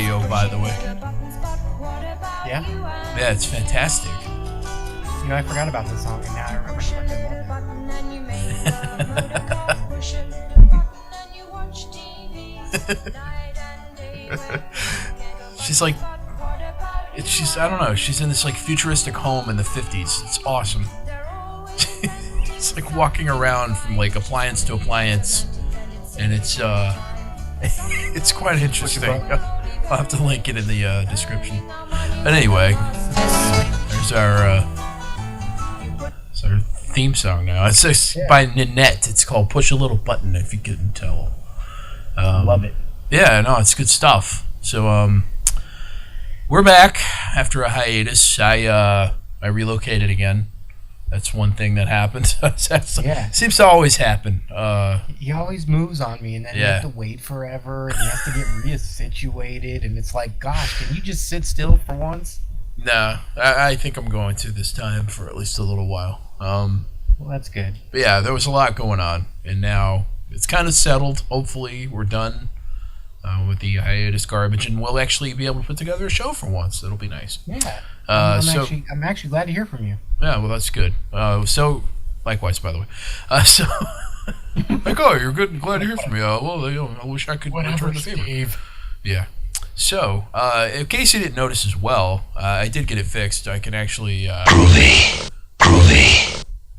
video, by the way. Yeah? Yeah, it's fantastic. You know, I forgot about this song, and now I remember what She's like, I don't know, she's in this like futuristic home in the 50s. It's awesome. It's like walking around from like appliance to appliance, and it's it's quite interesting. I'll have to link it in the description. But anyway, there's our theme song now. It's by Nanette. It's called "Push a Little Button." If you couldn't tell. Love it. Yeah, no, it's good stuff. So we're back after a hiatus. I relocated again. That's one thing that happened. Seems to always happen. He always moves on me, and then you have to wait forever, and you have to get resituated, and it's like, gosh, can you just sit still for once? No, I think I'm going to this time for at least a little while. Well, that's good. But yeah, there was a lot going on, and now it's kind of settled. Hopefully, we're done with the hiatus garbage, and we'll actually be able to put together a show for once. That'll be nice. Yeah. I'm actually glad to hear from you. Yeah, well, that's good. So, likewise, by the way. So, like, oh, you're good and glad to hear from you. Well, I wish I could return the favor. Steve. Yeah. So, in case you didn't notice as well, I did get it fixed. I can actually groovy.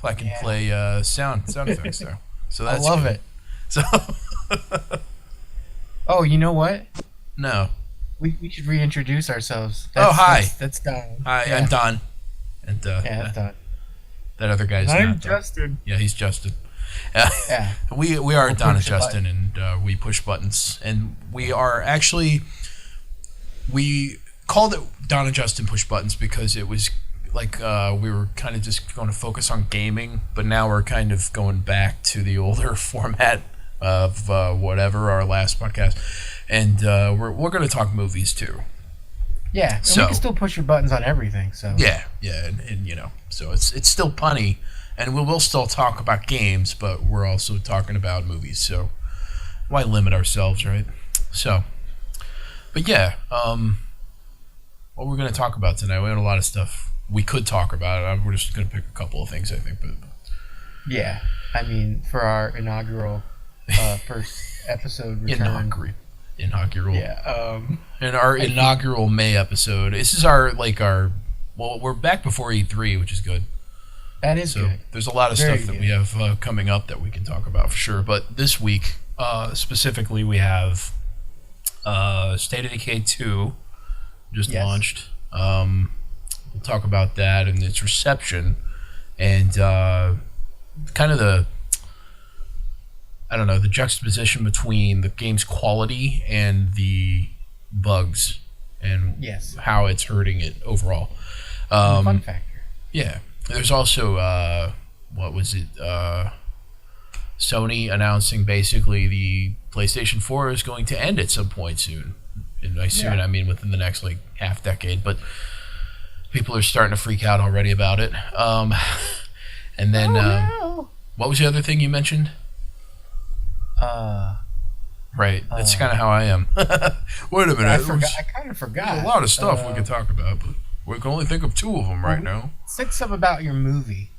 I can play sound effects there. So that's I love it. So. Oh, you know what? No. We should reintroduce ourselves. Hi. That's Don. Hi, I'm Don. And that's Don. That other guy's I'm not Justin. Yeah, he's Justin. Yeah. We are Don and Justin, and we push buttons. And we are actually, we called it Don and Justin Push Buttons because it was like we were kind of just going to focus on gaming, but now we're kind of going back to the older format of whatever our last podcast, and we're going to talk movies too. Yeah, and we can still push your buttons on everything. So yeah, and you know, so it's still punny, and we will still talk about games, but we're also talking about movies. So why limit ourselves, right? So, but yeah, what we're going to talk about tonight, we had a lot of stuff we could talk about. We're just going to pick a couple of things, I think. But yeah, I mean, for our inaugural first episode return. Inaugural. Yeah. And our inaugural May episode. This is well, we're back before E3, which is good. That is good. There's a lot of stuff that we have coming up that we can talk about for sure. But this week, specifically, we have State of Decay 2 just launched. We'll talk about that and its reception, and kind of the juxtaposition between the game's quality and the bugs, and how it's hurting it overall. Fun factor. Yeah. There's also, Sony announcing basically the PlayStation 4 is going to end at some point soon. And by soon, I mean within the next, like, half decade. But people are starting to freak out already about it. And then, what was the other thing you mentioned? Right. That's kind of how I am. Wait a minute. I kind of forgot. There's a lot of stuff we could talk about, but we can only think of two of them right now. Say something about your movie.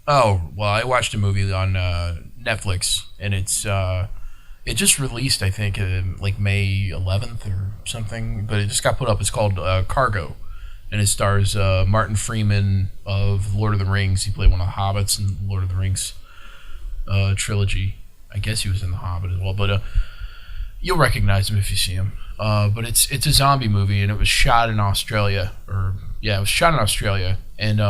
Oh, well, I watched a movie on Netflix, and it just released, I think, like May 11th or something, but it just got put up. It's called Cargo, and it stars Martin Freeman of Lord of the Rings. He played one of the Hobbits in the Lord of the Rings trilogy. I guess he was in The Hobbit as well, but you'll recognize him if you see him. But it's a zombie movie, and it was shot in Australia. It was shot in Australia, and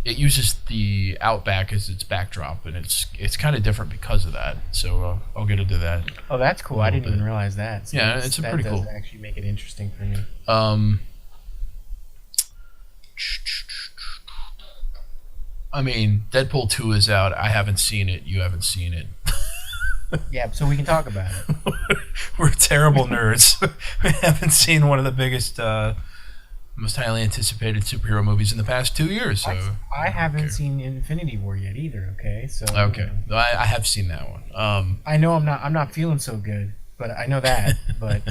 it uses the outback as its backdrop, and it's kind of different because of that. So I'll get into that. Oh, that's cool. I didn't even realize that. So yeah, it's pretty cool. That does actually make it interesting for me. I mean, Deadpool 2 is out. I haven't seen it. You haven't seen it. Yeah, so we can talk about it. We're terrible nerds. We haven't seen one of the biggest, most highly anticipated superhero movies in the past 2 years. So I haven't seen Infinity War yet either. Okay, so okay, I have seen that one. I know I'm not feeling so good, but I know that. But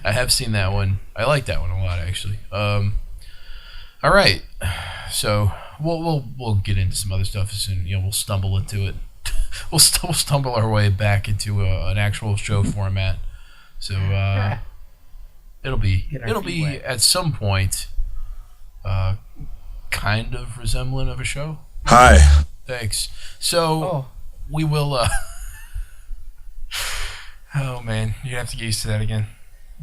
I have seen that one. I like that one a lot, actually. All right, so we'll get into some other stuff soon. We'll stumble into it. we'll stumble our way back into an actual show format. So it'll be at some point kind of resembling of a show. Hi. Thanks. So we will. Oh man, you have to get used to that again.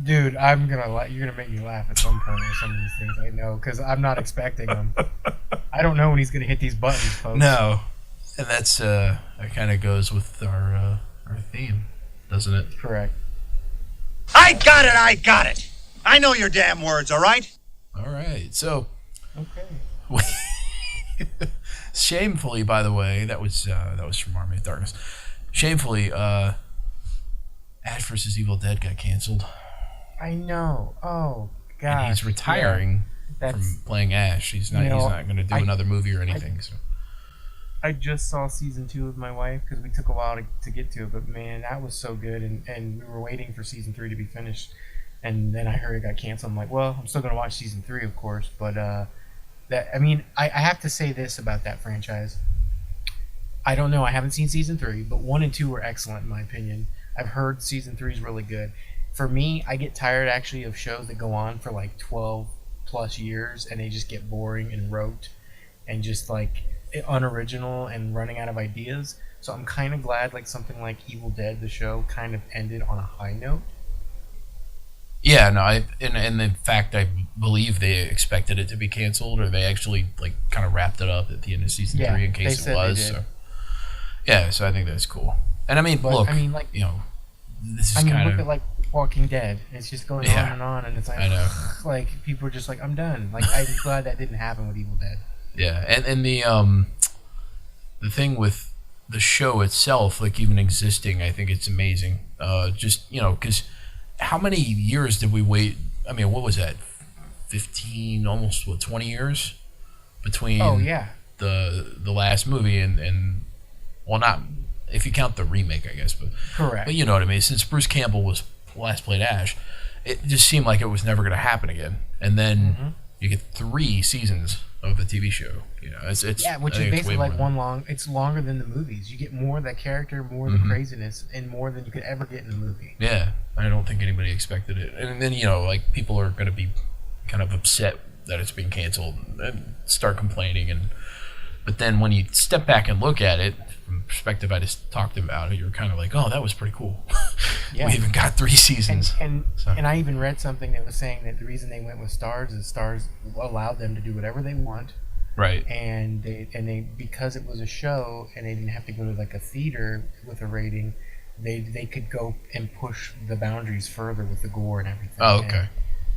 Dude, you're gonna make me laugh at some point with some of these things. I know, because I'm not expecting them. I don't know when he's gonna hit these buttons, folks. No, and that's that kind of goes with our theme, doesn't it? Correct. I got it. I know your damn words. All right. All right. So. Okay. Shamefully, by the way, that was from Army of Darkness. Shamefully, Ash vs. Evil Dead got canceled. I know. Oh gosh. And he's retiring from playing Ash. He's not going to do another movie or anything. So. I just saw season 2 with my wife because we took a while to get to it, but man, that was so good, and we were waiting for season 3 to be finished, and then I heard it got canceled. I'm like, well, I'm still going to watch season 3, of course, but I have to say this about that franchise. I don't know. I haven't seen season 3, but 1 and 2 were excellent in my opinion. I've heard season 3 is really good. For me, I get tired actually of shows that go on for like 12 plus years and they just get boring and rote and just like unoriginal and running out of ideas. So I'm kind of glad like something like Evil Dead, the show, kind of ended on a high note. Yeah, no, and in fact, I believe they expected it to be canceled, or they actually like kind of wrapped it up at the end of season 3 in case it was. So, yeah, so I think that's cool. And I mean, this is kind of look at like Walking Dead. It's just going on, and it's like, I know. Like people are just like, I'm done. Like I'm glad that didn't happen with Evil Dead. Yeah, and the thing with the show itself, like even existing, I think it's amazing. Just because how many years did we wait? I mean, what was that? 15, almost 20 years between the last movie and well, not if you count the remake, I guess, but correct. But you know what I mean. Since Bruce Campbell was last played Ash, it just seemed like it was never going to happen again. And then you get 3 seasons of the TV show. It's which is basically like it's longer than the movies. You get more of that character, more of the craziness, and more than you could ever get in the movie. Yeah, I don't think anybody expected it. And then like people are going to be kind of upset that it's being canceled and start complaining. But then when you step back and look at it from the perspective I just talked about, you're kind of like, oh, that was pretty cool. We even got 3 seasons. And I even read something that was saying that the reason they went with Starz is Starz allowed them to do whatever they want. Right. And they because it was a show and they didn't have to go to like a theater with a rating, they could go and push the boundaries further with the gore and everything. Oh, okay.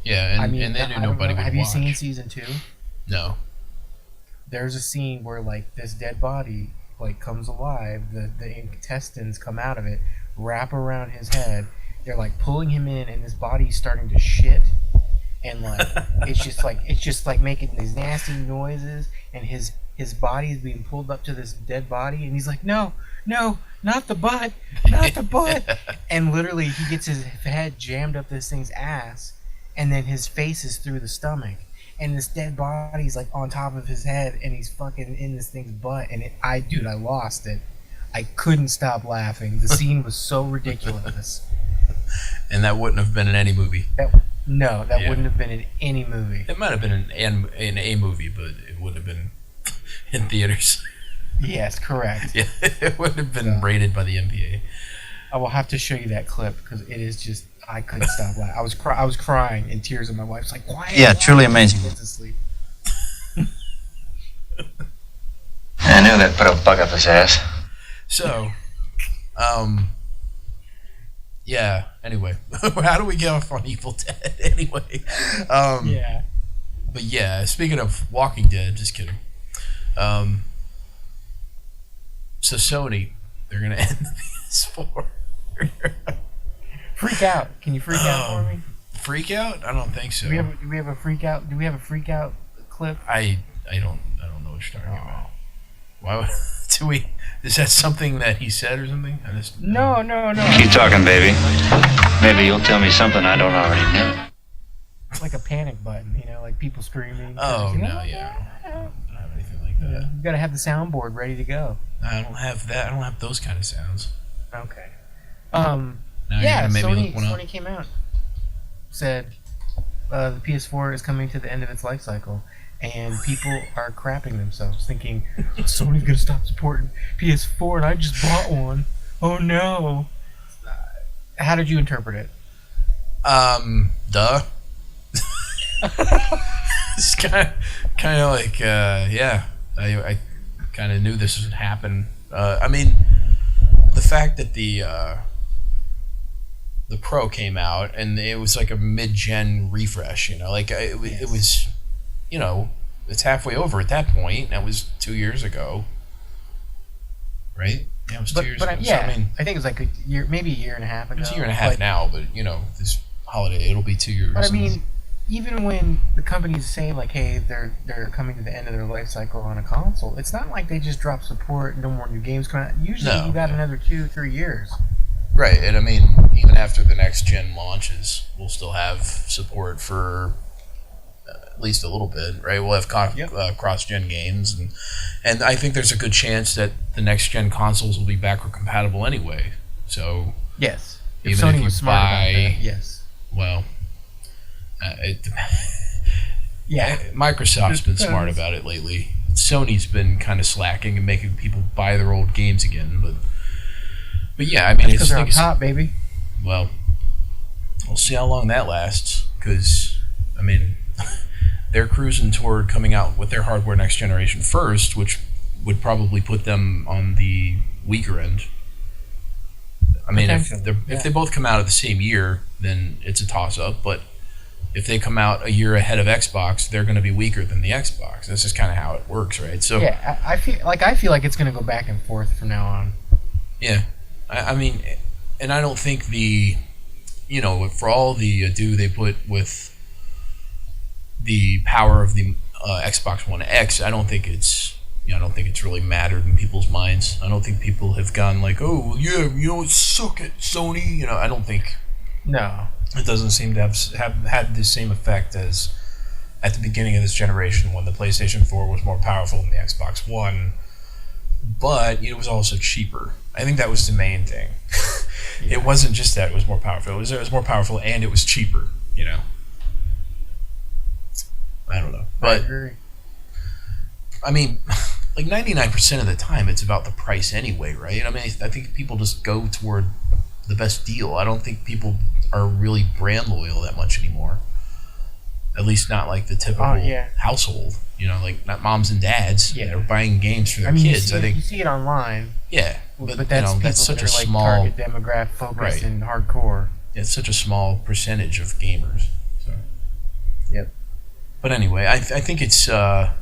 And they knew nobody would watch. Have you seen season 2? No. There's a scene where like this dead body like comes alive, the intestines come out of it, wrap around his head. They're like pulling him in, and his body's starting to shit, and like it's just like making these nasty noises, and his body is being pulled up to this dead body, and he's like, no, not the butt, and literally he gets his head jammed up this thing's ass, and then his face is through the stomach. And this dead body's like on top of his head, and he's fucking in this thing's butt. And I lost it. I couldn't stop laughing. The scene was so ridiculous. And that wouldn't have been in any movie. That wouldn't have been in any movie. It might have been in a movie, but it wouldn't have been in theaters. Yes, correct. Yeah, it wouldn't have been rated by the MPA. I will have to show you that clip because it is just. I couldn't stop laughing. I was crying in tears, and my wife's like, "Quiet." Yeah, truly amazing. She went to sleep. I knew that put a bug up his ass. So, yeah. Anyway, how do we get off on Evil Dead? Anyway, yeah. But yeah, speaking of Walking Dead, just kidding. So Sony, they're gonna end the PS4. Freak out! Can you freak out for me? Freak out? I don't think so. Do we have a freak out? Do we have a freak out clip? I don't know what you're talking about. Why would do we? Is that something that he said or something? No. Keep talking, baby. Maybe you'll tell me something I don't already know. It's like a panic button, like people screaming. Oh, cursing. no, yeah. I don't have anything like that. You gotta have the soundboard ready to go. I don't have that. I don't have those kind of sounds. Okay. Now you're gonna make me look one up. Sony came out, said the PS4 is coming to the end of its life cycle, and people are crapping themselves, thinking Sony's gonna stop supporting PS4, and I just bought one. Oh no! How did you interpret it? Duh. It's kind of like, yeah. I kind of knew this would happen. I mean, the fact that the Pro came out and it was like a mid-gen refresh, like it was, it's halfway over at that point. That was 2 years ago, right? Yeah, it was 2 years ago. Yeah, so, I mean, I think it was like a year, maybe a year and a half ago. It's a year and a half now, but this holiday it'll be 2 years. But I mean, even when the companies say like, hey, they're coming to the end of their life cycle on a console, it's not like they just drop support, no more new games coming out. Usually you got another 2-3 years. Right, and I mean, even after the next gen launches, we'll still have support for at least a little bit, right? We'll have cross-gen games, and I think there's a good chance that the next gen consoles will be backward compatible anyway. So yes, even Sony if you was smart about that, yes. Well, Microsoft's been smart about it lately. Sony's been kind of slacking and making people buy their old games again, but yeah, I mean, because they're on top, baby. Well, we'll see how long that lasts, because I mean, they're cruising toward coming out with their hardware next generation first, which would probably put them on the weaker end. I mean, if they both come out at the same year, then it's a toss-up. But if they come out a year ahead of Xbox, they're going to be weaker than the Xbox. That's just kind of how it works, right? So yeah, I feel like it's going to go back and forth from now on. Yeah, I mean, and I don't think for all the ado they put with the power of the Xbox One X, I don't think it's really mattered in people's minds. I don't think people have gone like, oh, yeah, suck it, Sony. I don't think. No. It doesn't seem to have had the same effect as at the beginning of this generation when the PlayStation 4 was more powerful than the Xbox One, but it was also cheaper. I think that was the main thing. Yeah. It wasn't just that it was more powerful. It was more powerful and it was cheaper, I don't know. But, I agree. I mean, like 99% of the time it's about the price anyway, right? I mean, I think people just go toward the best deal. I don't think people are really brand loyal that much anymore. At least not like the typical household, like not moms and dads that are buying games for their kids. I think you see it online. Yeah, but that's that's such that a like small target demographic focus and hardcore. It's such a small percentage of gamers. So. Yep. But anyway, I think it's I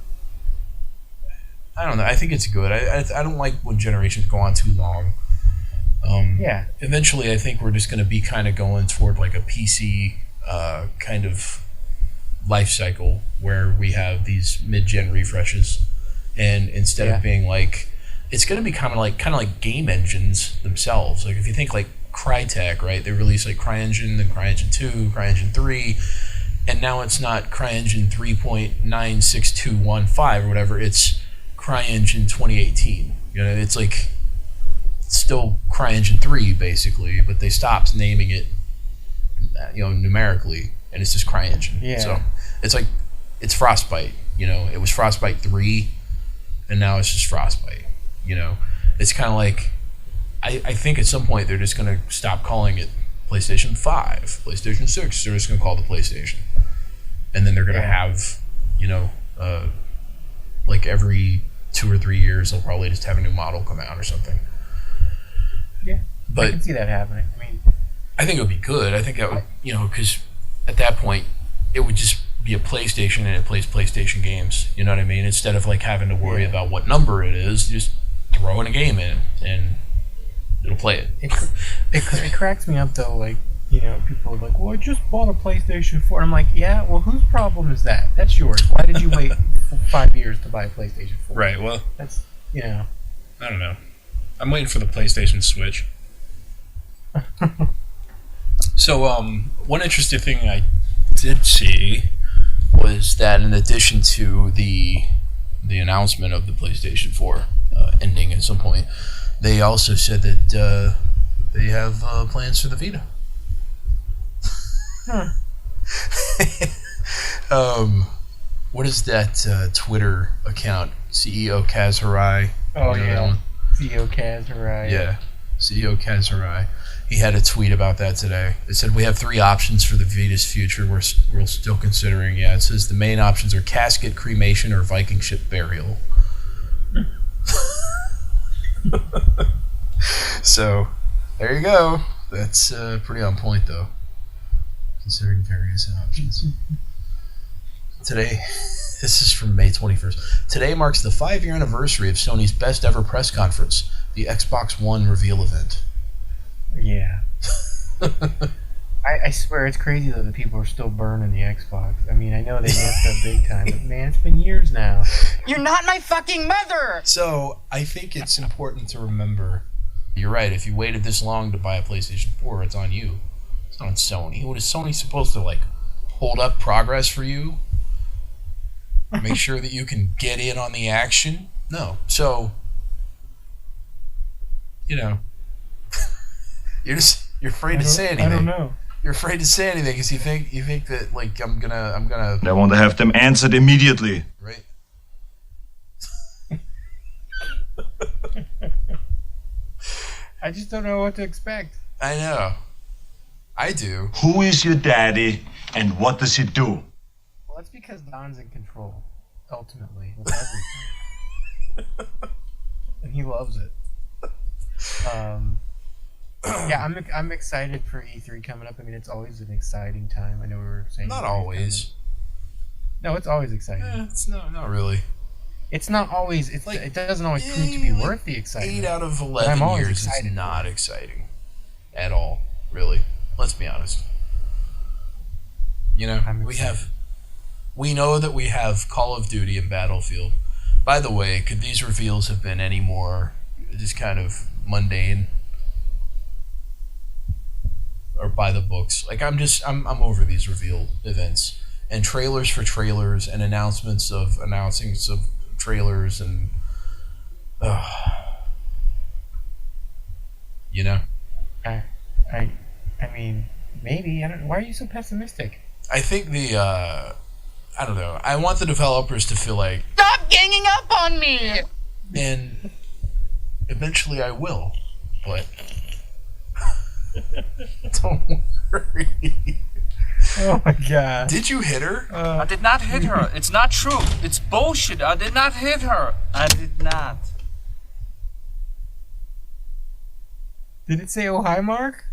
don't know. I think it's good. I don't like when generations go on too long. Eventually, I think we're just going to be kind of going toward like a PC kind of life cycle where we have these mid-gen refreshes, and instead of being like, it's going to be kind of like game engines themselves. Like if you think like Crytek, right? They released like CryEngine, then CryEngine 2, CryEngine 3, and now it's not CryEngine 3.96215 or whatever. It's CryEngine 2018. It's like still CryEngine 3 basically, but they stopped naming it, numerically, and it's just CryEngine. Yeah. So it's like it's Frostbite. It was Frostbite 3, and now it's just Frostbite. It's kind of like I think at some point they're just going to stop calling it PlayStation 5, PlayStation 6. They're just going to call it the PlayStation, and then they're going to have like every 2 or 3 years they'll probably just have a new model come out or something. Yeah, but I can see that happening. I mean, I think it would be good. I think that would, because at that point it would just be a PlayStation and it plays PlayStation games. You know what I mean? Instead of like having to worry about what number it is, just throw in a game in and it'll play it. It cracks me up though. Like people are like, "Well, I just bought a PlayStation 4." I'm like, "Yeah, well, whose problem is that? That's yours. Why did you wait 5 years to buy a PlayStation 4?" Right. Well, that's I don't know. I'm waiting for the PlayStation Switch. So, one interesting thing I did see was that in addition to the announcement of the PlayStation 4 ending at some point, they also said that they have plans for the Vita. What is that Twitter account? CEO Kaz Hirai. Oh, You know yeah. that one? Theo Kaz, right? Yeah, CEO Kaz Hirai. He had a tweet about that today. It said, "We have 3 options for the Vita's future. We're still considering." Yeah, it says the main options are casket, cremation, or Viking ship burial. So, there you go. That's pretty on point, though, considering various options. Today, this is from May 21st. Today marks the 5-year anniversary of Sony's best ever press conference, the Xbox One reveal event. Yeah. I swear it's crazy though that people are still burning the Xbox. I mean, I know they messed up big time, but man, it's been years now. You're not my fucking mother! So, I think it's important to remember, you're right, if you waited this long to buy a PlayStation 4, it's on you. It's not on Sony. What is Sony supposed to, like, hold up progress for you? Make sure that you can get in on the action? No. So, you know, you're afraid to say anything. I don't know. You're afraid to say anything because you think that, like, I'm gonna I want to have them answered immediately. right. I just don't know what to expect. I know. I do. Who is your daddy and what does he do? Well, that's because Don's in control, ultimately, with everything. And he loves it. Yeah, I'm excited for E3 coming up. I mean, it's always an exciting time. I know we were saying Not E3 's always. coming. No, it's always exciting. It's not really. It's not always. Like, it doesn't always prove to be like, worth the excitement. 8 out of I'm 11 always years is excited. not exciting at all. Really. Let's be honest. You know, I'm excited. we know that we have Call of Duty and Battlefield. By the way, could these reveals have been any more just kind of mundane or by the books? Like, I'm over these reveal events and trailers for trailers and announcements of trailers and you know. I mean, maybe. I don't. Why are you so pessimistic? I think I don't know. I want the developers to feel like, Stop ganging up on me! and eventually I will, but don't worry. Oh my god. Did you hit her? I did not hit her. It's not true. It's bullshit. I did not hit her. I did not. Did it say "Oh hi, Mark"?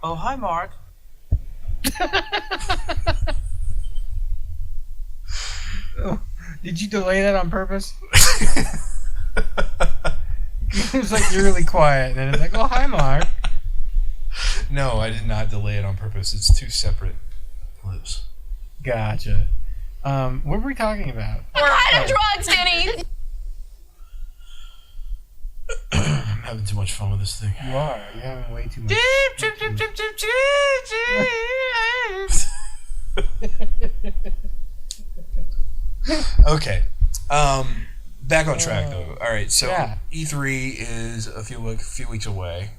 Oh, hi, Mark. Oh, did you delay that on purpose? It was like really quiet, and then it's like, "Oh hi, Mark." No, I did not delay it on purpose. It's 2 separate clips. Gotcha. What were we talking about? What kind of drugs, Denny? I'm having too much fun with this thing. You are. You're having way too much. Okay. Back on track though. All right. So Yeah. E3 is a few weeks away.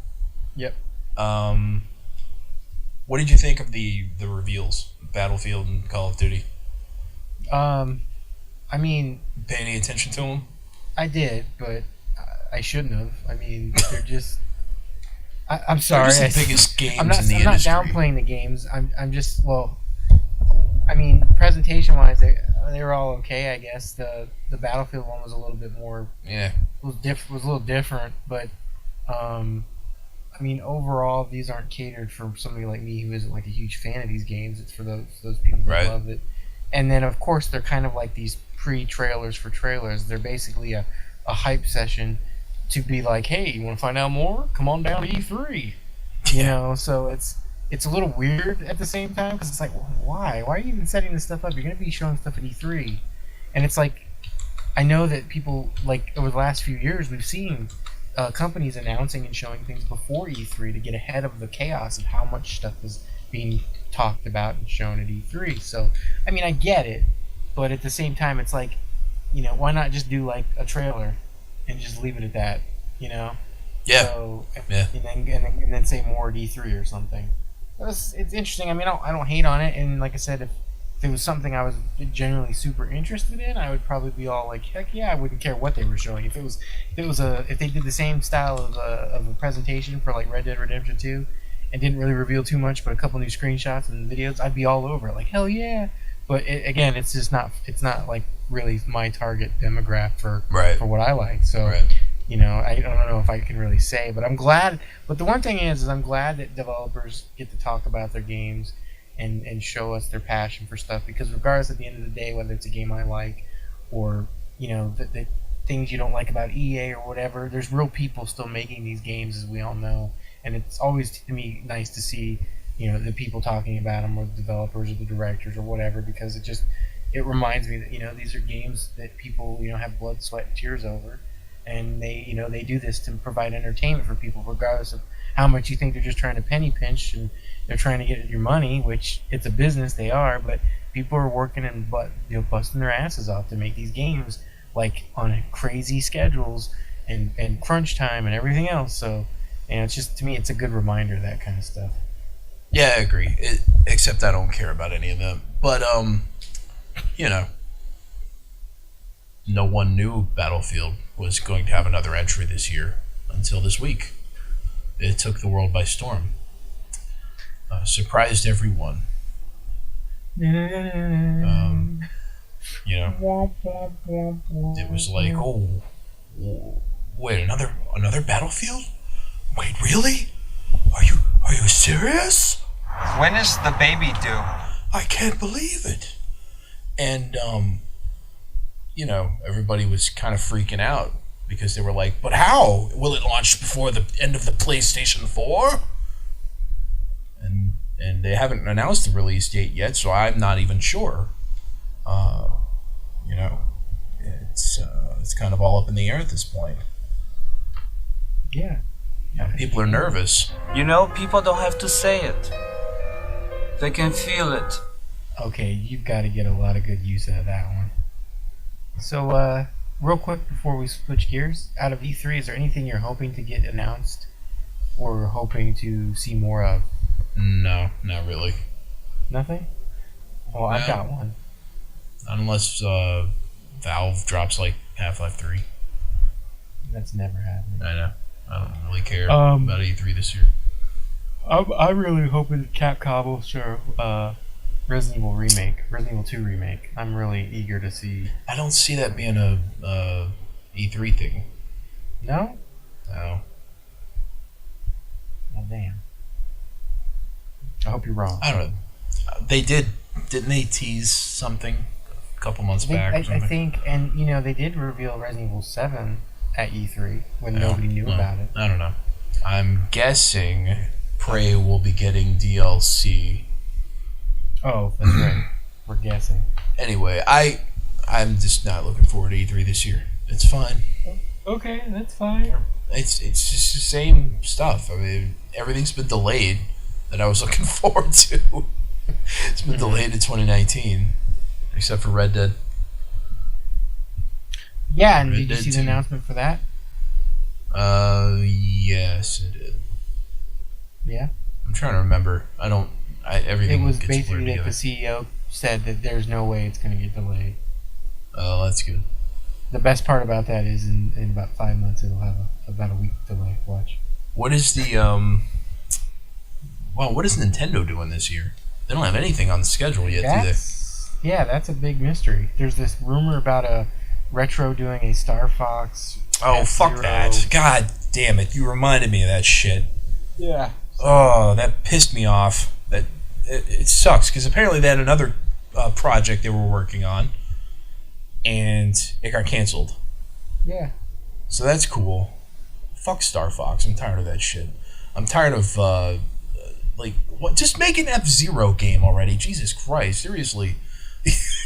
Yep. What did you think of the reveals, Battlefield and Call of Duty? I mean, Pay any attention to them? I did, but I shouldn't have. I mean, they're just. I'm sorry. They're just the biggest games I'm not, in the I'm not industry. downplaying the games. I'm just I mean, presentation wise, they were all okay. I guess the Battlefield one was a little bit more Yeah. was a little different, but I mean, overall, these aren't catered for somebody like me who isn't like a huge fan of these games. It's for those people who Right. love it. And then, of course, they're kind of like these pre-trailers for trailers. They're basically a hype session to be like, hey, you want to find out more? Come on down to E3. You know, so it's a little weird at the same time because it's like, well, why? Why are you even setting this stuff up? You're going to be showing stuff at E3. And it's like, I know that people, like, over the last few years, we've seen companies announcing and showing things before E3 to get ahead of the chaos of how much stuff is being talked about and shown at E3. So, I mean, I get it, but at the same time, it's like, why not just do like a trailer and just leave it at that, Yeah. So, Yeah. and then say more at E3 or something. It's interesting. I mean, I don't hate on it, and like I said, if it was something I was generally super interested in, I would probably be all like, heck yeah, I wouldn't care what they were showing. If they did the same style of a presentation for like Red Dead Redemption 2 and didn't really reveal too much but a couple new screenshots and videos, I'd be all over it, like hell yeah. But again, it's just not like really my target demographic for what I like. So I don't know if I can really say, but I'm glad. But the one thing is I'm glad that developers get to talk about their games and show us their passion for stuff, because regardless, at the end of the day, whether it's a game I like or the things you don't like about EA or whatever, there's real people still making these games, as we all know, and it's always to me nice to see the people talking about them, or the developers or the directors or whatever, because it reminds me that these are games that people have blood, sweat, and tears over, and they do this to provide entertainment for people, regardless of how much you think they're just trying to penny pinch and they're trying to get your money, which it's a business, they are, but people are working and busting their asses off to make these games, like on crazy schedules and crunch time and everything else. So, it's just, to me, it's a good reminder of that kind of stuff. Yeah, I agree. Except I don't care about any of them. But no one knew Battlefield was going to have another entry this year until this week. It took the world by storm. Surprised everyone. It was like, oh, wait, another Battlefield? Wait, really? Are you serious? When is the baby due? I can't believe it. And everybody was kind of freaking out because they were like, but how? Will it launch before the end of the PlayStation 4? And they haven't announced the release date yet, so I'm not even sure. It's kind of all up in the air at this point. Yeah. People are nervous. People don't have to say it. They can feel it. Okay, you've got to get a lot of good use out of that one. So, real quick before we switch gears, out of E3, is there anything you're hoping to get announced or hoping to see more of? No, not really. Nothing? Well, I've got one. Unless Valve drops like Half-Life 3. That's never happened. I know. I don't really care about E3 this year. I'm really hoping Capcom will show Resident Evil 2 remake. I'm really eager to see. I don't see that being a E3 thing. No? No. Well, damn. I hope you're wrong. I don't know. Didn't they tease something a couple months back or something? I think, and they did reveal Resident Evil 7 at E3 when nobody knew about it. I don't know. I'm guessing Prey will be getting DLC. Oh, that's right. We're guessing. Anyway, I'm just not looking forward to E3 this year. It's fine. Okay, that's fine. It's just the same stuff. I mean, everything's been delayed that I was looking forward to. It's been delayed to 2019, except for Red Dead. Yeah, and did you see the announcement for that? Yes, I did. Yeah? I'm trying to remember. Everything It was gets basically blurred that the CEO said that there's no way it's going to get delayed. Oh, that's good. The best part about that is in about 5 months it'll have about a week delay. Watch. What is what is Nintendo doing this year? They don't have anything on the schedule yet, do they? Yeah, that's a big mystery. There's this rumor about a Retro doing a Star Fox. Oh, fuck F-Zero. that. God damn it. You reminded me of that shit. Yeah. Oh, that pissed me off. It sucks, because apparently they had another project they were working on, and it got canceled. Yeah. So that's cool. Fuck Star Fox. I'm tired of that shit. I'm tired of, just make an F-Zero game already. Jesus Christ. Seriously.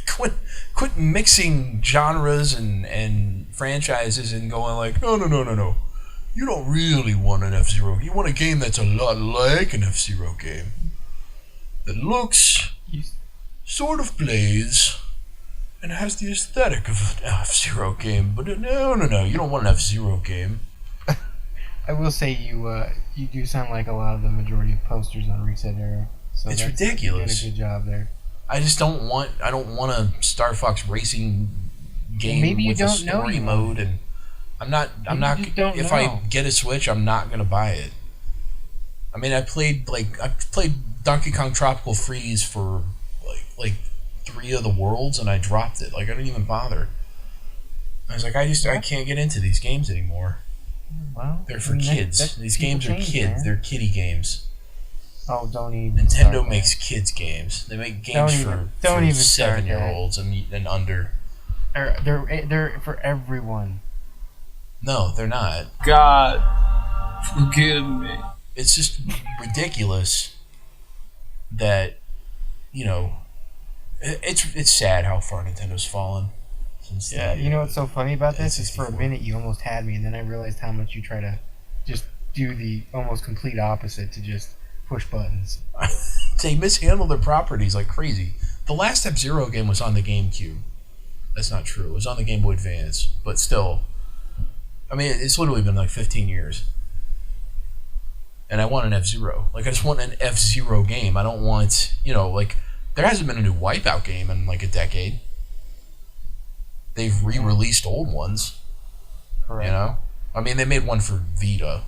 Quit mixing genres and franchises and going like, no. You don't really want an F-Zero. You want a game that's a lot like an F-Zero game. That looks, sort of plays, and has the aesthetic of an F-Zero game. But no. You don't want an F-Zero game. I will say you do sound like a lot of the majority of posters on Reset Era. So It's that's, ridiculous. You did a good job there. I don't want a Star Fox racing game Maybe you with a don't know story you mode, and I'm not. you just don't If know. I get a Switch, I'm not gonna buy it. I mean, I played Donkey Kong Tropical Freeze for like 3 of the worlds, and I dropped it. Like, I didn't even bother. I was like, I can't get into these games anymore. Well, They're for kids. These games are kids. Man. They're kiddie games. Oh, don't even. Nintendo start makes that. kids games. They make games Don't for even start 7-year-olds and under. They're for everyone. No, they're not. God, forgive me. It's just ridiculous that, it's sad how far Nintendo's fallen. Since Yeah, you know what's so funny about this is for a N64. minute you almost had me, and then I realized how much you try to just do the almost complete opposite to just push buttons. They mishandle their properties like crazy. The last F-Zero game was on the GameCube. That's not true. It was on the Game Boy Advance, but still. I mean, it's literally been like 15 years. And I want an F-Zero. Like, I just want an F-Zero game. I don't want, there hasn't been a new Wipeout game in like a decade. They've re-released old ones. Correct. I mean, they made one for Vita,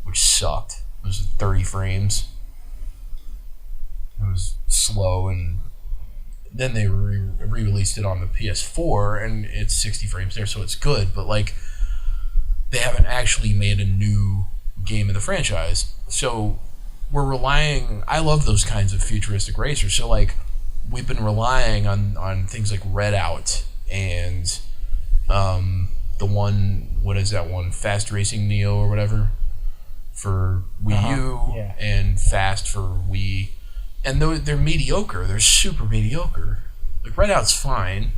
which sucked. It was 30 frames. It was slow, and then they re-released it on the PS4, and it's 60 frames there, so it's good. But they haven't actually made a new game in the franchise. So we're relying. I love those kinds of futuristic racers. So we've been relying on things like Redout and the one. What is that one? Fast Racing Neo or whatever for Wii U, yeah. and Fast for Wii. And they're mediocre. They're super mediocre. Like, Redout's fine,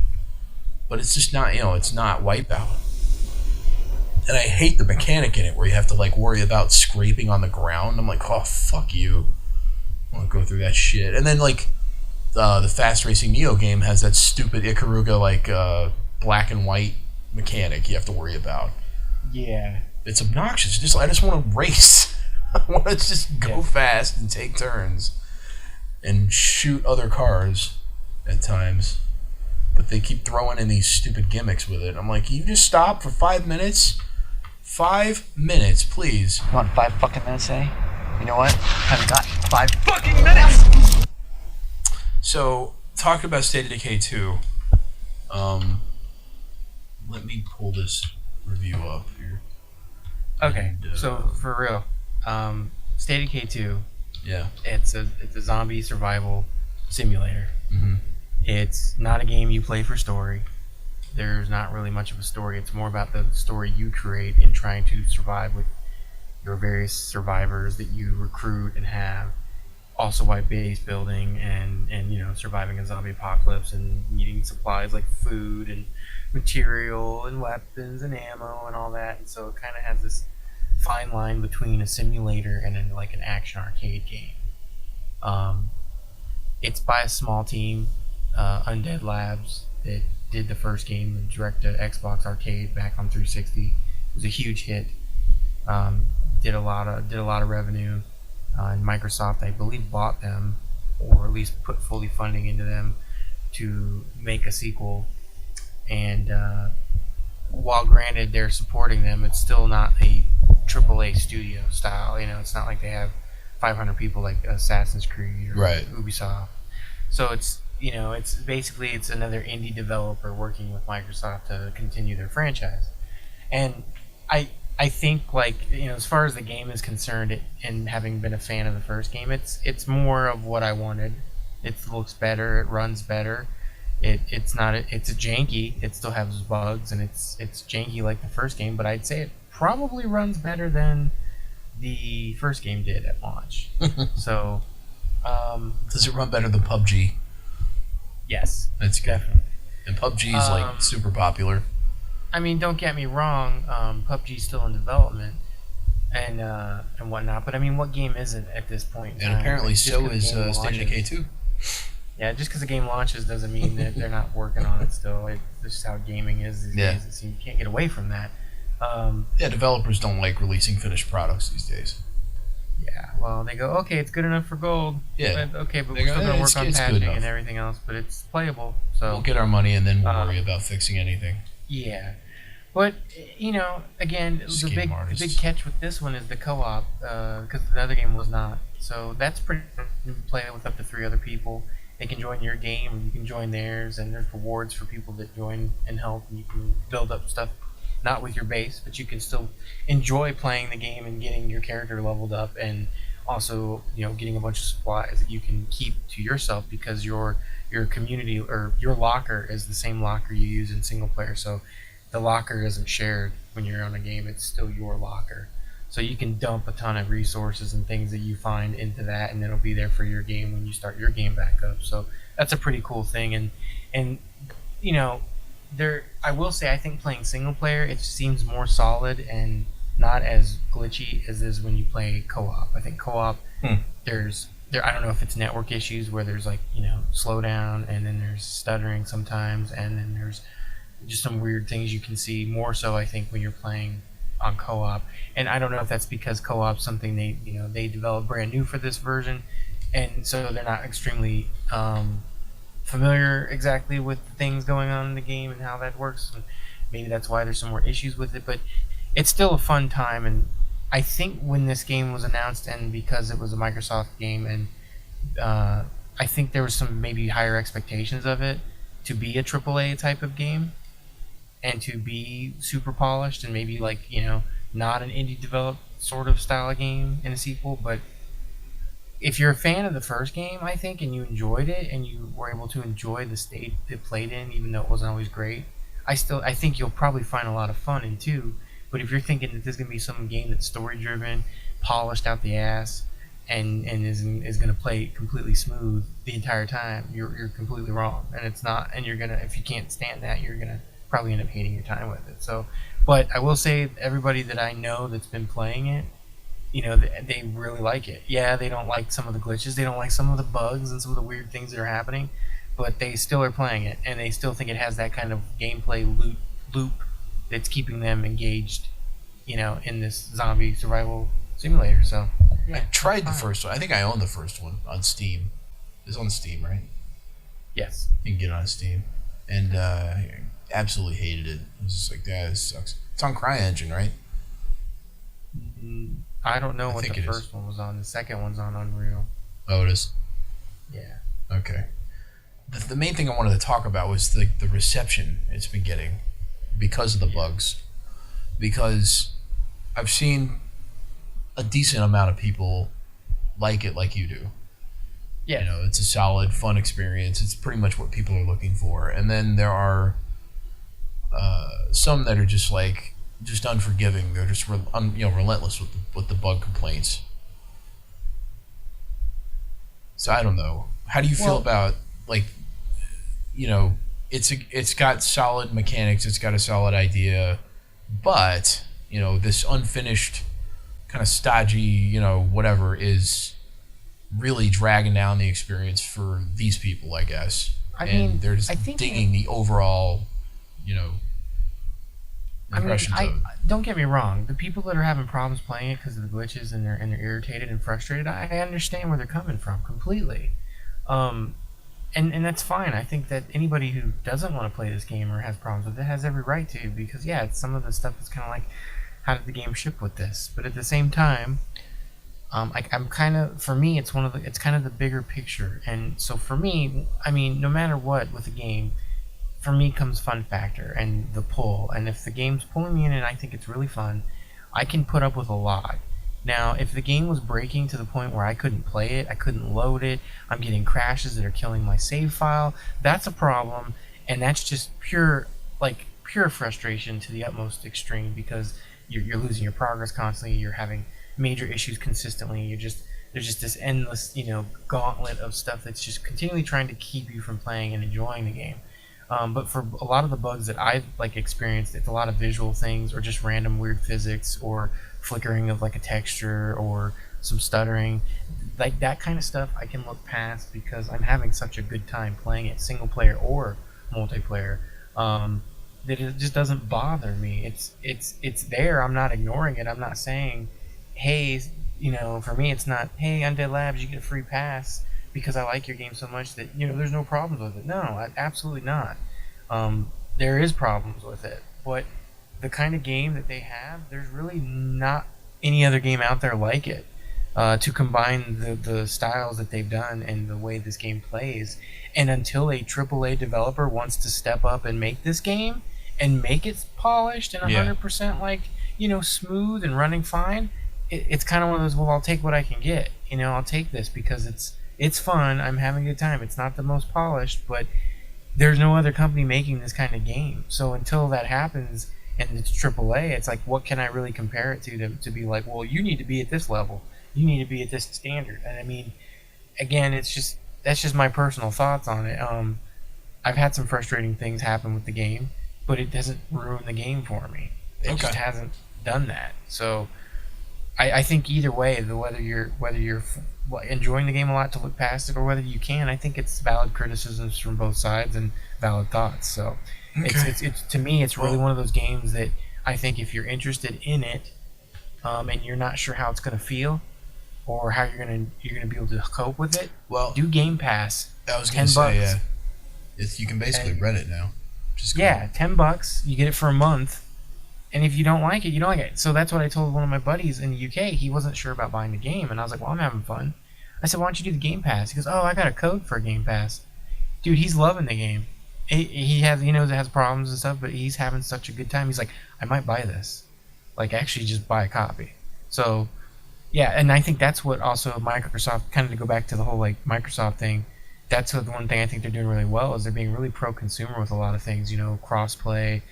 but it's just not, it's not Wipeout. And I hate the mechanic in it where you have to, worry about scraping on the ground. I'm like, oh, fuck you. I want to go through that shit. And then, the Fast Racing Neo game has that stupid Ikaruga, black and white mechanic you have to worry about. Yeah. It's obnoxious. I just want to race. I want to just go fast and take turns and shoot other cars at times. But they keep throwing in these stupid gimmicks with it. I'm like, you just stop for 5 minutes? 5 minutes, please. You want 5 fucking minutes, eh? You know what? I've got 5 fucking minutes! So, talking about State of Decay 2, let me pull this review up here. Okay, And, so for real, State of Decay 2, Yeah. it's a zombie survival simulator. Mm-hmm. It's not a game you play for story. There's not really much of a story. It's more about the story you create in trying to survive with your various survivors that you recruit and have. Also by base building and surviving a zombie apocalypse and needing supplies like food and material and weapons and ammo and all that. And so it kind of has this fine line between a simulator and an action arcade game. It's by a small team, Undead Labs, that did the first game direct to Xbox Arcade back on 360. It was a huge hit. Did a lot of revenue. And Microsoft, I believe, bought them, or at least put fully funding into them to make a sequel. And while granted they're supporting them, it's still not a AAA studio style. It's not like they have 500 people like Assassin's Creed or Right. Ubisoft. So it's it's another indie developer working with Microsoft to continue their franchise. And I think as far as the game is concerned, and having been a fan of the first game, it's more of what I wanted. It looks better, it runs better. It's janky. It still has bugs, and it's janky like the first game. But I'd say it probably runs better than the first game did at launch. So, Does it run better than PUBG? yes, That's good. definitely. And PUBG is super popular. I mean, don't get me wrong. PUBG's still in development and whatnot. But I mean, what game isn't at this point? And apparently, Just so 'cause the is game State of Decay launches- 2. Yeah, just because the game launches doesn't mean that they're not working on it still. This is how gaming is these Yeah. days. You can't get away from that. Yeah, developers don't like releasing finished products these days. Yeah, well, they go, okay, it's good enough for gold. Yeah. But, okay, but They we're go, still going to "It's- work on it's good patching enough." and everything else, but it's playable. So We'll get our money and then we'll Uh, worry about fixing anything. yeah, but again, Just the game big artists. catch with this one is the co-op because the other game was not. So that's pretty. You can play it with up to 3 other people. They can join your game, and you can join theirs, and there's rewards for people that join and help, and you can build up stuff. Not with your base, but you can still enjoy playing the game and getting your character leveled up, and also getting a bunch of supplies that you can keep to yourself because your community or your locker is the same locker you use in single player. So the locker isn't shared when you're on a game; it's still your locker. So you can dump a ton of resources and things that you find into that, and it'll be there for your game when you start your game back up. So that's a pretty cool thing, and I will say I think playing single player it seems more solid and not as glitchy as is when you play co-op. I think co-op there's I don't know if it's network issues where there's slowdown and then there's stuttering sometimes and then there's just some weird things you can see more so I think when you're playing on co-op. And I don't know if that's because co-op's something they developed brand new for this version and so they're not extremely familiar exactly with things going on in the game and how that works, and maybe that's why there's some more issues with it, but it's still a fun time. And I think when this game was announced and because it was a Microsoft game and I think there was some maybe higher expectations of it to be a AAA type of game and to be super polished and maybe not an indie developed sort of style of game in a sequel. But if you're a fan of the first game, I think, and you enjoyed it, and you were able to enjoy the state it played in, even though it wasn't always great, I think you'll probably find a lot of fun in 2. But if you're thinking that this is going to be some game that's story-driven, polished out the ass, and is going to play completely smooth the entire time, you're completely wrong. And it's not. And you're gonna, if you can't stand that, you're gonna probably end up hating your time with it. So, but I will say, everybody that I know that's been playing it, they really like it. Yeah, they don't like some of the glitches, they don't like some of the bugs and some of the weird things that are happening, but they still are playing it, and they still think it has that kind of gameplay loop that's keeping them engaged, in this zombie survival simulator. So, yeah, I tried the fine. first one. I think I own the first one on Steam. It's on Steam, right? Yes. You can get it on Steam. And I absolutely hated it. It was just like, this sucks. It's on CryEngine, right? I don't know I what think the it is. first one was on. The second one's on Unreal. Oh, it is? Yeah. Okay. The main thing I wanted to talk about was the reception it's been getting because of the bugs. Because I've seen a decent amount of people like it like you do. Yeah. It's a solid, fun experience. It's pretty much what people are looking for. And then there are some that are just unforgiving. They're just relentless with the bug complaints. So I don't know. How do you feel about it's got solid mechanics, it's got a solid idea, but this unfinished kind of stodgy whatever is really dragging down the experience for these people, I guess. I mean, they're just I think dinging the overall impressions of it. Don't get me wrong. The people that are having problems playing it because of the glitches and they're irritated and frustrated, I understand where they're coming from completely. And that's fine. I think that anybody who doesn't want to play this game or has problems with it has every right to, because it's some of the stuff is kind of like, how did the game ship with this? But at the same time, I'm kind of, for me, it's kind of the bigger picture. And so for me, I mean, no matter what with the game, for me comes fun factor and the pull. And if the game's pulling me in and I think it's really fun, I can put up with a lot. Now, if the game was breaking to the point where I couldn't play it, I couldn't load it, I'm getting crashes that are killing my save file, that's a problem. And that's just pure frustration to the utmost extreme, because you're losing your progress constantly, you're having major issues consistently, there's just this endless, gauntlet of stuff that's just continually trying to keep you from playing and enjoying the game. But for a lot of the bugs that I've like experienced, it's a lot of visual things or just random weird physics or flickering of like a texture or some stuttering. Like that kind of stuff I can look past because I'm having such a good time playing it, single player or multiplayer. That it just doesn't bother me. It's there. I'm not ignoring it. I'm not saying, hey, for me it's not, hey, Undead Labs, you get a free pass because I like your game so much that there's no problems with it. No, absolutely not. There is problems with it, but the kind of game that they have, there's really not any other game out there like it. To combine the styles that they've done and the way this game plays, and until a AAA developer wants to step up and make this game and make it polished and 100% like smooth and running fine, it's kind of one of those, well, I'll take what I can get. I'll take this because it's fun. I'm having a good time. It's not the most polished, but there's no other company making this kind of game. So until that happens and it's AAA, it's like, what can I really compare it to be like, well, you need to be at this level. You need to be at this standard. And I mean, again, that's just my personal thoughts on it. I've had some frustrating things happen with the game, but it doesn't ruin the game for me. It just hasn't done that. So I think either way, whether you're enjoying the game a lot to look past it or whether you can, I think it's valid criticisms from both sides and valid thoughts. So it's to me, it's really one of those games that I think if you're interested in it, and you're not sure how it's going to feel or how you're gonna be able to cope with it, well, do Game Pass. I was going to say, you can basically rent it now. $10. You get it for a month. And if you don't like it, you don't like it. So that's what I told one of my buddies in the UK. He wasn't sure about buying the game. And I was like, well, I'm having fun. I said, why don't you do the Game Pass? He goes, oh, I got a code for a Game Pass. Dude, he's loving the game. He knows it has problems and stuff, but he's having such a good time. He's like, I might buy this. Like, actually just buy a copy. So, yeah, and I think that's what also Microsoft, kind of to go back to the whole, like, Microsoft thing, that's the one thing I think they're doing really well is they're being really pro-consumer with a lot of things, cross-play,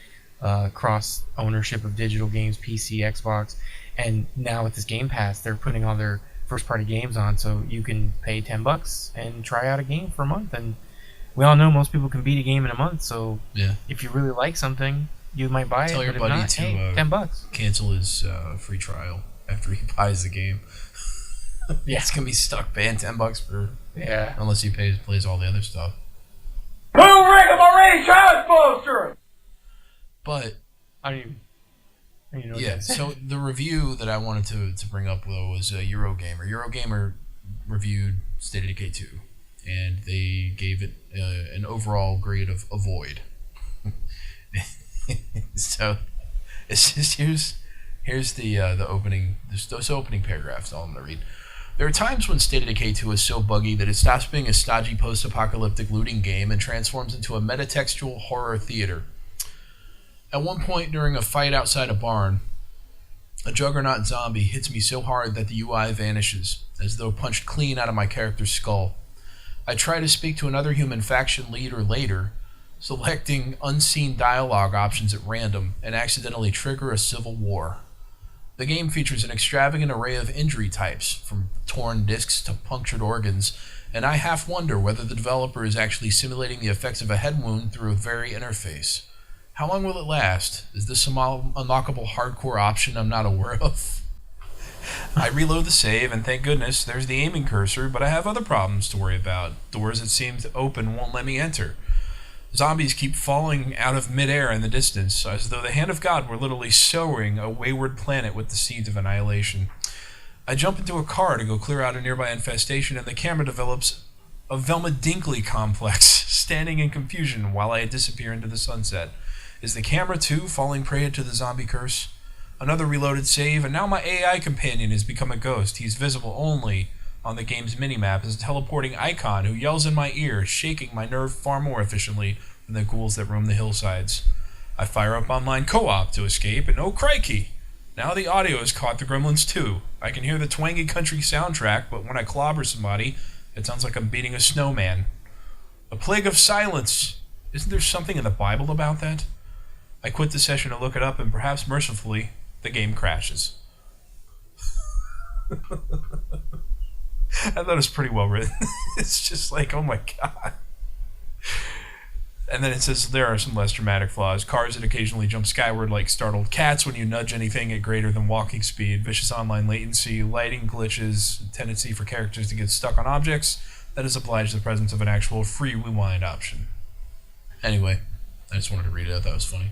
cross ownership of digital games, PC, Xbox, and now with this Game Pass, they're putting all their first-party games on, so you can pay $10 and try out a game for a month. And we all know most people can beat a game in a month, so if you really like something, you might buy Tell it. your but buddy if not, to hey, $10. cancel his free trial after he buys the game. It's gonna be stuck paying $10 for unless he plays all the other stuff. Who rigmarole child poster? But I don't even know so the review that I wanted to bring up though was Eurogamer. Eurogamer reviewed State of Decay 2, and they gave it an overall grade of avoid. So it's just here's the opening. Those opening paragraphs. All I'm gonna read. There are times when State of Decay 2 is so buggy that it stops being a stodgy post-apocalyptic looting game and transforms into a metatextual horror theater. At one point during a fight outside a barn, a juggernaut zombie hits me so hard that the UI vanishes, as though punched clean out of my character's skull. I try to speak to another human faction leader later, selecting unseen dialogue options at random, and accidentally trigger a civil war. The game features an extravagant array of injury types, from torn discs to punctured organs, and I half wonder whether the developer is actually simulating the effects of a head wound through a very interface. How long will it last? Is this some unlockable hardcore option I'm not aware of? I reload the save, and thank goodness there's the aiming cursor, but I have other problems to worry about. Doors that seem to open won't let me enter. Zombies keep falling out of midair in the distance, as though the hand of God were literally sowing a wayward planet with the seeds of annihilation. I jump into a car to go clear out a nearby infestation, and the camera develops a Velma Dinkley complex, standing in confusion while I disappear into the sunset. Is the camera, too, falling prey to the zombie curse? Another reloaded save, and now my AI companion has become a ghost. He's visible only on the game's minimap as a teleporting icon who yells in my ear, shaking my nerve far more efficiently than the ghouls that roam the hillsides. I fire up online co-op to escape, and oh crikey! Now the audio has caught the gremlins too. I can hear the twangy country soundtrack, but when I clobber somebody, it sounds like I'm beating a snowman. A plague of silence! Isn't there something in the Bible about that? I quit the session to look it up, and perhaps mercifully, the game crashes. I thought it was pretty well written. It's just like, oh my god. And then it says there are some less dramatic flaws. Cars that occasionally jump skyward like startled cats when you nudge anything at greater than walking speed. Vicious online latency, lighting glitches, tendency for characters to get stuck on objects that is obliged to the presence of an actual free rewind option. Anyway, I just wanted to read it. I thought it was funny.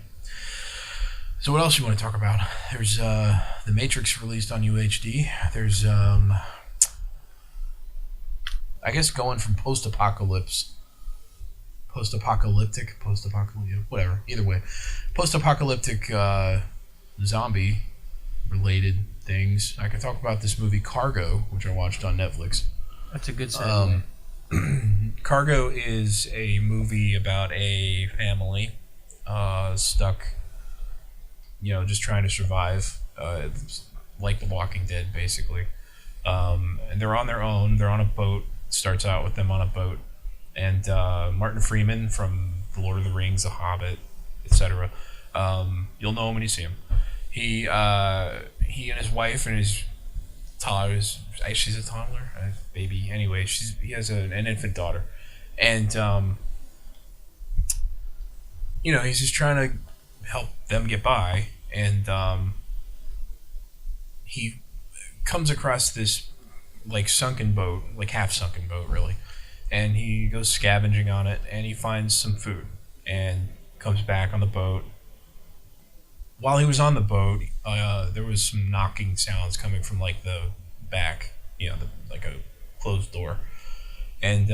So what else you want to talk about? There's The Matrix released on UHD. There's I guess going from post-apocalyptic, whatever. Either way, post-apocalyptic zombie-related things. I can talk about this movie Cargo, which I watched on Netflix. That's a good segue. Cargo is a movie about a family stuck, just trying to survive, like The Walking Dead, basically. And they're on their own. They're on a boat. Starts out with them on a boat. And Martin Freeman from The Lord of the Rings, The Hobbit, etc. You'll know him when you see him. He and his wife and his toddler, she's a toddler, a baby. Anyway, he has an infant daughter, and he's just trying to help them get by, and he comes across this sunken boat, half sunken boat, really. And he goes scavenging on it, and he finds some food, and comes back on the boat. While he was on the boat, there was some knocking sounds coming from the back, like a closed door. And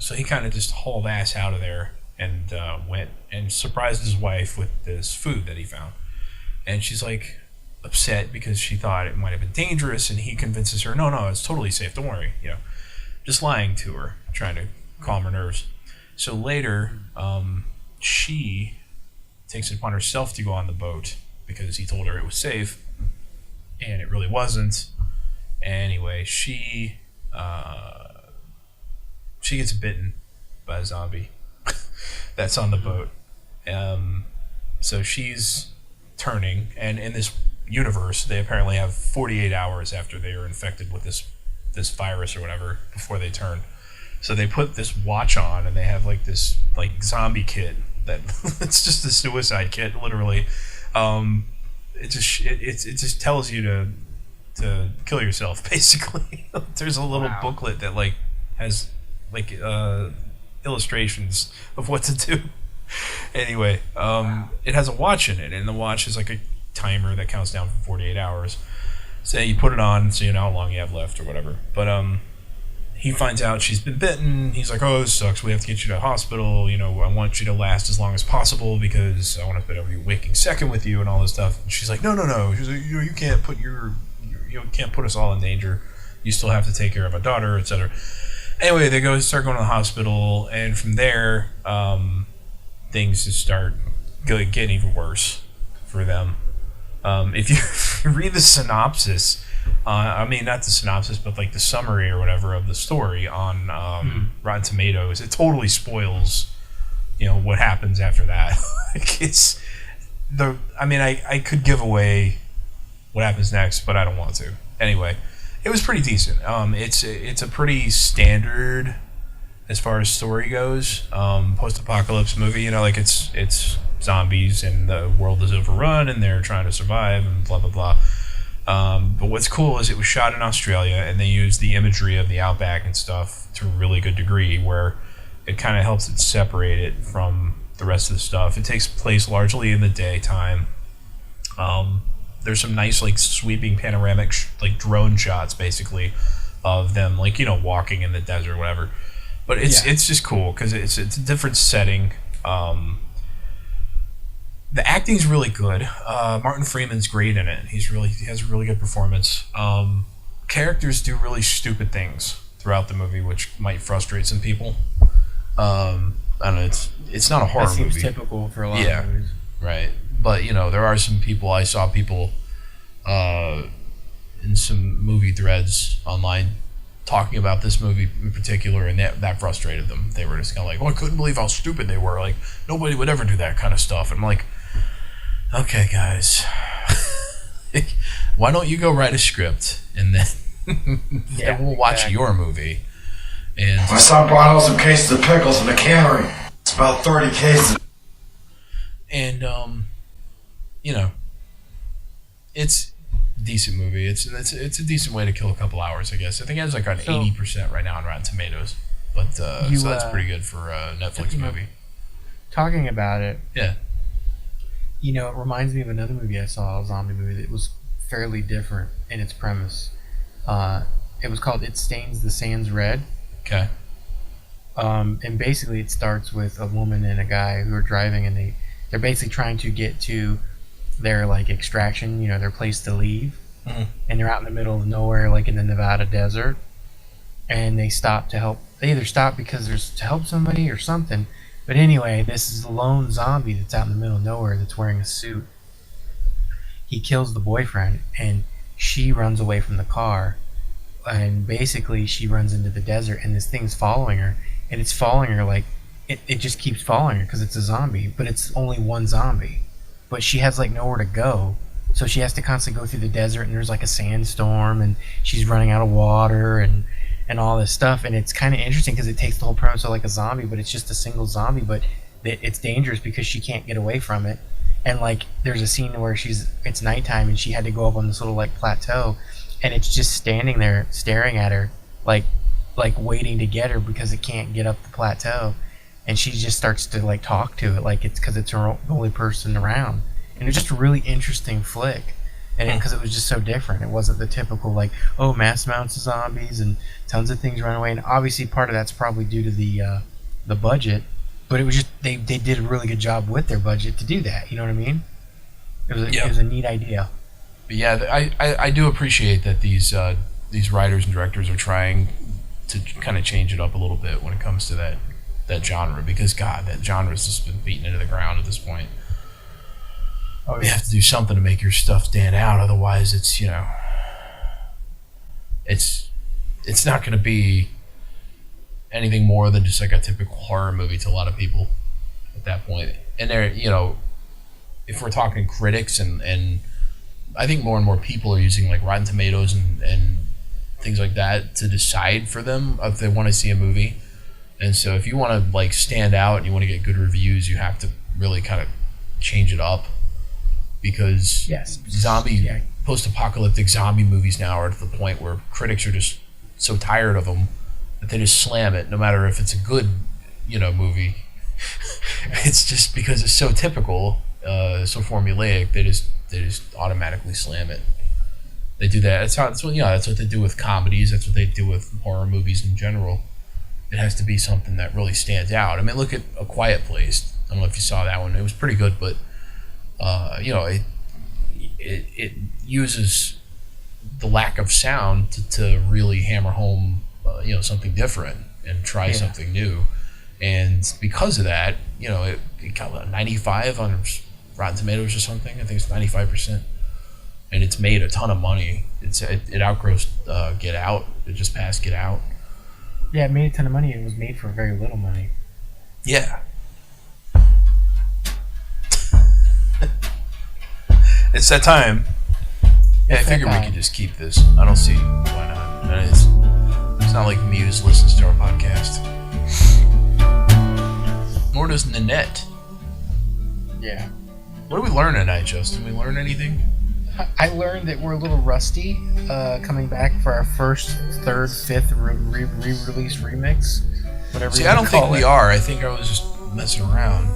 so he kind of just hauled ass out of there and went and surprised his wife with this food that he found. And she's upset because she thought it might have been dangerous, and he convinces her, no, it's totally safe, don't worry, just lying to her, trying to calm her nerves. So later, she takes it upon herself to go on the boat because he told her it was safe, and it really wasn't. Anyway, she gets bitten by a zombie that's on the boat. So she's turning, and in this universe, they apparently have 48 hours after they are infected with this virus or whatever before they turn. So they put this watch on, and they have this zombie kit that it's just a suicide kit, literally. It just tells you to kill yourself, basically. There's a little booklet that has illustrations of what to do. Anyway, it has a watch in it, and the watch is a timer that counts down for 48 hours. So you put it on so you know how long you have left or whatever. But he finds out she's been bitten. He's like, oh, this sucks. We have to get you to the hospital. I want you to last as long as possible because I want to spend every waking second with you and all this stuff. And she's like, no. She's like, you can't put you can't put us all in danger. You still have to take care of a daughter, etc. Anyway, they start going to the hospital, and from there, things just start getting even worse for them. If you read the synopsis, not the synopsis, but the summary or whatever of the story on Rotten Tomatoes, it totally spoils, what happens after that. I could give away what happens next, but I don't want to. Anyway, it was pretty decent. It's a pretty standard as far as story goes. Post-apocalypse movie, it's zombies and the world is overrun and they're trying to survive and blah blah blah. But what's cool is it was shot in Australia, and they used the imagery of the outback and stuff to a really good degree, where it kind of helps it separate it from the rest of the stuff. It takes place largely in the daytime. There's some nice sweeping panoramic drone shots, basically, of them walking in the desert or whatever. But it's just cool because it's a different setting. The acting's really good. Martin Freeman's great in it. He has a really good performance. Characters do really stupid things throughout the movie, which might frustrate some people. I don't know. It's not a horror movie. That seems typical for a lot of movies. Right. But there are some people. I saw people in some movie threads online talking about this movie in particular, and that frustrated them. They were just kind of I couldn't believe how stupid they were. Nobody would ever do that kind of stuff. And I'm like, okay, guys, why don't you go write a script and then we'll watch your movie. And my son brought out some cases of pickles from the cannery. It's about 30 cases. And you know, it's a decent movie. It's a decent way to kill a couple hours, I guess. I think it has like an 80% right now on Rotten Tomatoes, but so that's pretty good for a Netflix movie. Talking about it, yeah. You know, it reminds me of another movie I saw, a zombie movie that was fairly different in its premise. It was called It Stains the Sands Red. Okay. And basically it starts with a woman and a guy who are driving, and they're basically trying to get to their like extraction, you know, their place to leave. Mm-hmm. And they're out in the middle of nowhere, like in the Nevada desert. And they stop to help. They either stop because there's to help somebody or something. But anyway, this is a lone zombie that's out in the middle of nowhere that's wearing a suit. He kills the boyfriend, and she runs away from the car. And basically, she runs into the desert, and this thing's following her. And it's following her like... It just keeps following her because it's a zombie. But it's only one zombie. But she has, like, nowhere to go. So she has to constantly go through the desert, and there's, like, a sandstorm, and she's running out of water, and all this stuff. And it's kind of interesting because it takes the whole premise of like a zombie, but it's just a single zombie, but it's dangerous because she can't get away from it. And like there's a scene where it's nighttime and she had to go up on this little like plateau, and it's just standing there staring at her like waiting to get her because it can't get up the plateau. And she just starts to like talk to it like it's because it's her only person around. And it's just a really interesting flick. And because it was just so different. It wasn't the typical like, oh, mass amounts of zombies and tons of things run away. And obviously part of that's probably due to the budget, but it was just they did a really good job with their budget to do that. You know what I mean? It was a neat idea. But yeah, I do appreciate that these writers and directors are trying to kind of change it up a little bit when it comes to that genre, because God, that genre's just been beaten into the ground at this point. Oh, you have to do something to make your stuff stand out. Otherwise, it's, you know, it's not going to be anything more than just like a typical horror movie to a lot of people at that point. And they're, you know, if we're talking critics and I think more and more people are using like Rotten Tomatoes and things like that to decide for them if they want to see a movie. And so if you want to like stand out and you want to get good reviews, you have to really kind of change it up. Because post-apocalyptic zombie movies now are to the point where critics are just so tired of them that they just slam it, no matter if it's a good, you know, movie. It's just because it's so typical, so formulaic. They just automatically slam it. They do that. That's what they do with comedies. That's what they do with horror movies in general. It has to be something that really stands out. I mean, look at A Quiet Place. I don't know if you saw that one. It was pretty good, but. You know, it uses the lack of sound to really hammer home, you know, something different and try something new. And because of that, you know, it got a 95 on Rotten Tomatoes or something. I think it's 95%. And it's made a ton of money. It outgrossed Get Out. It just passed Get Out. Yeah, it made a ton of money. It was made for very little money. Yeah. It's that time. Yeah, I figured we could just keep this. I don't see why not. And it's not like Muse listens to our podcast. Nor does Nanette. Yeah. What did we learn tonight, Justin? Did we learn anything? I learned that we're a little rusty coming back for our first, third, fifth re-release remix. Whatever. See, I don't think we are. I think I was just messing around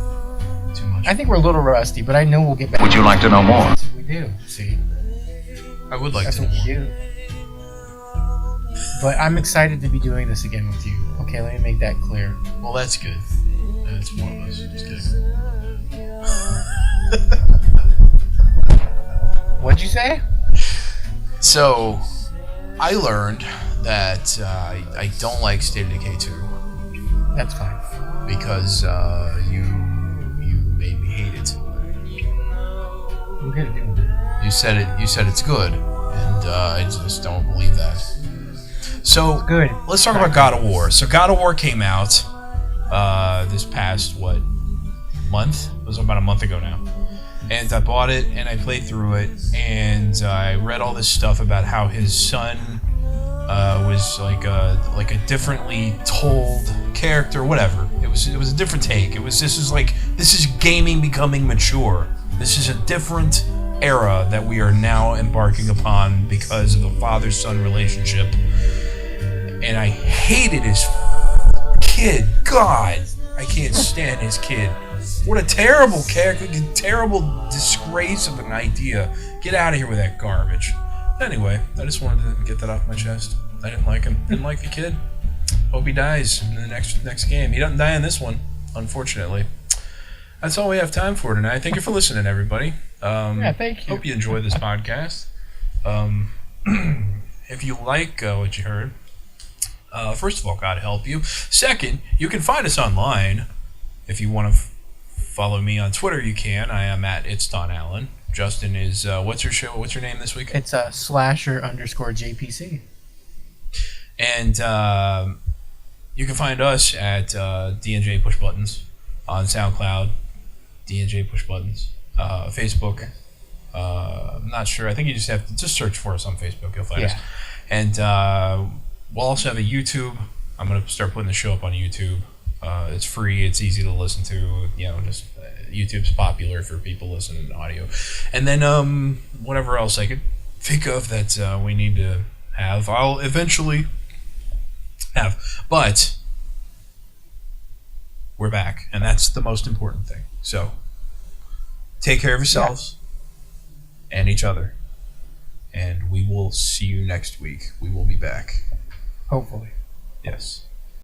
too much. I think we're a little rusty, but I know we'll get back. Would you like to know more? We do. See? I would like to know more. That's what we do. But I'm excited to be doing this again with you. Okay, let me make that clear. Well, that's good. That's more of us. Just kidding. What'd you say? So, I learned that I don't like State of Decay 2. That's fine. Because you made me hate it. I'm good at doing that. You said it's good, and I just don't believe that. So good. Let's talk about God of War. So God of War came out this past month? It was about a month ago now. And I bought it and I played through it, and I read all this stuff about how his son was like a differently told character, whatever. It It was a different take. This is gaming becoming mature. This is a different era that we are now embarking upon because of the father-son relationship. And I hated his kid. God, I can't stand his kid. What a terrible character, terrible disgrace of an idea. Get out of here with that garbage. Anyway, I just wanted to get that off my chest. I didn't like him. Didn't like the kid. Hope he dies in the next game. He doesn't die in this one, unfortunately. That's all we have time for tonight. Thank you for listening, everybody. Thank you. Hope you enjoyed this podcast. If you like what you heard, first of all, God help you. Second, you can find us online. If you want to follow me on Twitter, you can. I am at It's Don Allen. Justin is what's your show? What's your name this week? It's /_JPC. And you can find us at D&J Push Buttons on SoundCloud, D&J Push Buttons, Facebook. I'm not sure. I think you just have to search for us on Facebook. You'll find us. And we'll also have a YouTube. I'm going to start putting the show up on YouTube. It's free. It's easy to listen to. Just YouTube's popular for people listening to audio. And then whatever else I could think of that we need to have, I'll eventually have. But we're back, and that's the most important thing. So take care of yourselves and each other, and we will see you next week. We will be back. Hopefully. Yes.